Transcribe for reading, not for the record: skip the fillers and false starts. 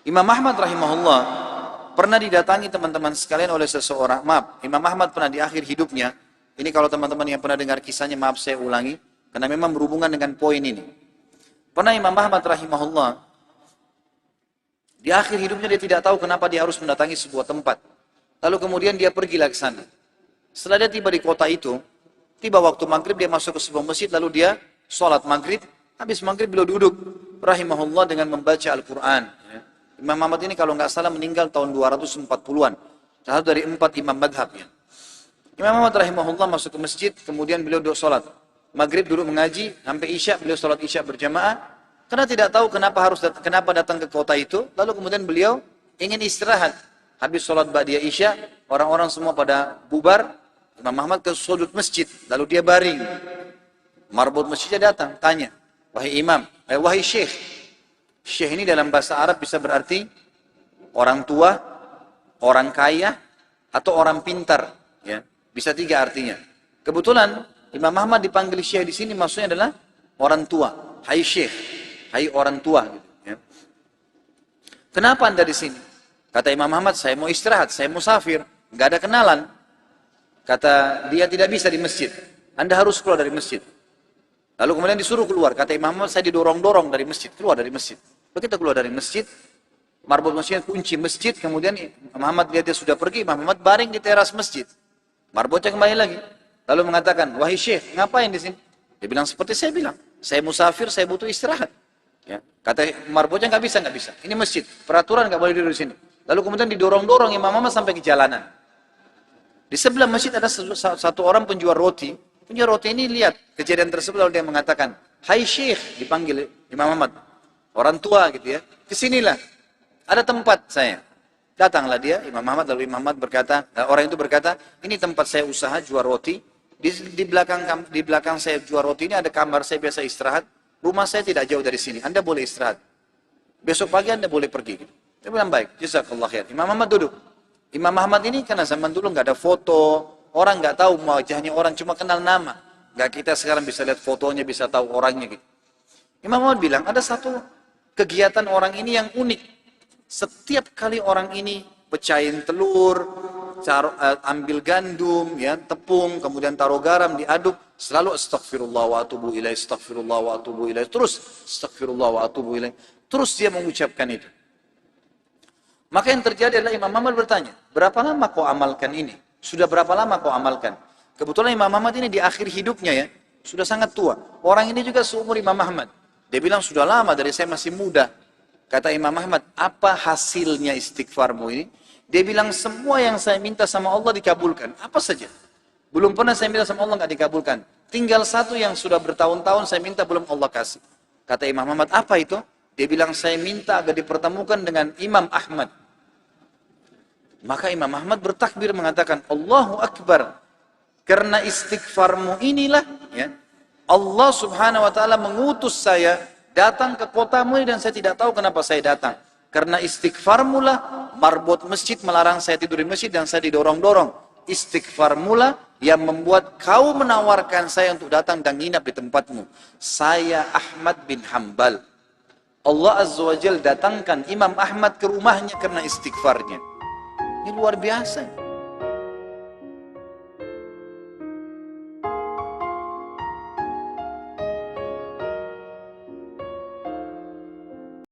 Imam Ahmad rahimahullah pernah didatangi teman-teman sekalian oleh seseorang. Maaf, Imam Ahmad pernah di akhir hidupnya. Ini kalau teman-teman yang pernah dengar kisahnya, maaf saya ulangi, karena memang berhubungan dengan poin ini. Pernah Imam Ahmad rahimahullah, di akhir hidupnya dia tidak tahu kenapa dia harus mendatangi sebuah tempat. Lalu kemudian dia pergilah ke sana. Setelah dia tiba di kota itu, tiba waktu maghrib dia masuk ke sebuah masjid, lalu dia sholat maghrib. Habis maghrib beliau duduk rahimahullah dengan membaca Al-Quran. Imam Ahmad ini kalau nggak salah meninggal tahun 240-an. Salah dari 4 imam madhabnya. Imam Ahmad rahimahullah masuk ke masjid, kemudian beliau duduk sholat. Maghrib duduk mengaji, sampai isya beliau sholat isya berjamaah. Karena tidak tahu kenapa datang ke kota itu, lalu kemudian beliau ingin istirahat. Habis sholat ba'diyah isya, orang-orang semua pada bubar, Imam Ahmad ke sudut masjid, lalu dia baring. Marbot masjidnya datang, tanya, wahai imam, wahai syekh. Syekh ini dalam bahasa Arab bisa berarti orang tua, orang kaya, atau orang pintar. Ya, bisa 3 artinya. Kebetulan Imam Ahmad dipanggil syekh di sini maksudnya adalah orang tua. Hai syekh, hai orang tua. Gitu, ya. Kenapa anda di sini? Kata Imam Ahmad, saya mau istirahat, saya musafir, nggak ada kenalan. Kata dia tidak bisa di masjid. Anda harus keluar dari masjid. Lalu kemudian disuruh keluar. Kata Imam Ahmad, saya didorong-dorong dari masjid, keluar dari masjid. Begitu keluar dari masjid, marbot masjidnya kunci masjid, kemudian Imam Ahmad lihat dia sudah pergi, Imam Ahmad baring di teras masjid. Marbotnya kembali lagi. Lalu mengatakan, wahai syekh, ngapain di sini? Dia bilang seperti saya bilang, saya musafir, saya butuh istirahat. Ya. Kata marbotnya nggak bisa. Ini masjid, peraturan nggak boleh duduk di sini. Lalu kemudian didorong-dorong Imam Ahmad sampai ke jalanan. Di sebelah masjid ada satu orang penjual roti. Penjual roti ini lihat kejadian tersebut, lalu dia mengatakan, hai syekh, dipanggil Imam Ahmad. Orang tua gitu ya, kesinilah, ada tempat saya. Datanglah dia, Imam Ahmad, lalu Imam Ahmad berkata, orang itu berkata, ini tempat saya usaha jual roti. Di belakang saya jual roti ini ada kamar saya biasa istirahat. Rumah saya tidak jauh dari sini, Anda boleh istirahat. Besok pagi Anda boleh pergi. Dia bilang baik, jazakallah khair. Imam Ahmad duduk. Imam Ahmad ini karena zaman dulu nggak ada foto, orang nggak tahu wajahnya orang, cuma kenal nama. Nggak kita sekarang bisa lihat fotonya, bisa tahu orangnya gitu. Imam Ahmad bilang ada satu kegiatan orang ini yang unik. Setiap kali orang ini pecahin telur, ambil gandum, ya, tepung, kemudian taruh garam, diaduk, selalu astagfirullah wa atubu ilaih, astagfirullah wa atubu ilaih, terus astagfirullah wa atubu ilaih. Terus dia mengucapkan itu. Maka yang terjadi adalah Imam Ahmad bertanya, berapa lama kau amalkan ini? Sudah berapa lama kau amalkan? Kebetulan Imam Ahmad ini di akhir hidupnya ya, sudah sangat tua. Orang ini juga seumur Imam Ahmad. Dia bilang sudah lama, dari saya masih muda. Kata Imam Ahmad, apa hasilnya istighfarmu ini? Dia bilang semua yang saya minta sama Allah dikabulkan. Apa saja? Belum pernah saya minta sama Allah nggak dikabulkan. Tinggal satu yang sudah bertahun-tahun saya minta belum Allah kasih. Kata Imam Ahmad, apa itu? Dia bilang saya minta agar dipertemukan dengan Imam Ahmad. Maka Imam Ahmad bertakbir mengatakan, Allahu Akbar. Karena istighfarmu inilah, ya, Allah subhanahu wa ta'ala mengutus saya datang ke kotamu ini dan saya tidak tahu kenapa saya datang. Karena istighfarmu lah, marbot masjid melarang saya tidur di masjid dan saya didorong-dorong. Istighfarmu lah yang membuat kau menawarkan saya untuk datang dan nginap di tempatmu. Saya Ahmad bin Hanbal. Allah Azza wa Jal datangkan Imam Ahmad ke rumahnya karena istighfarnya. Ini luar biasa.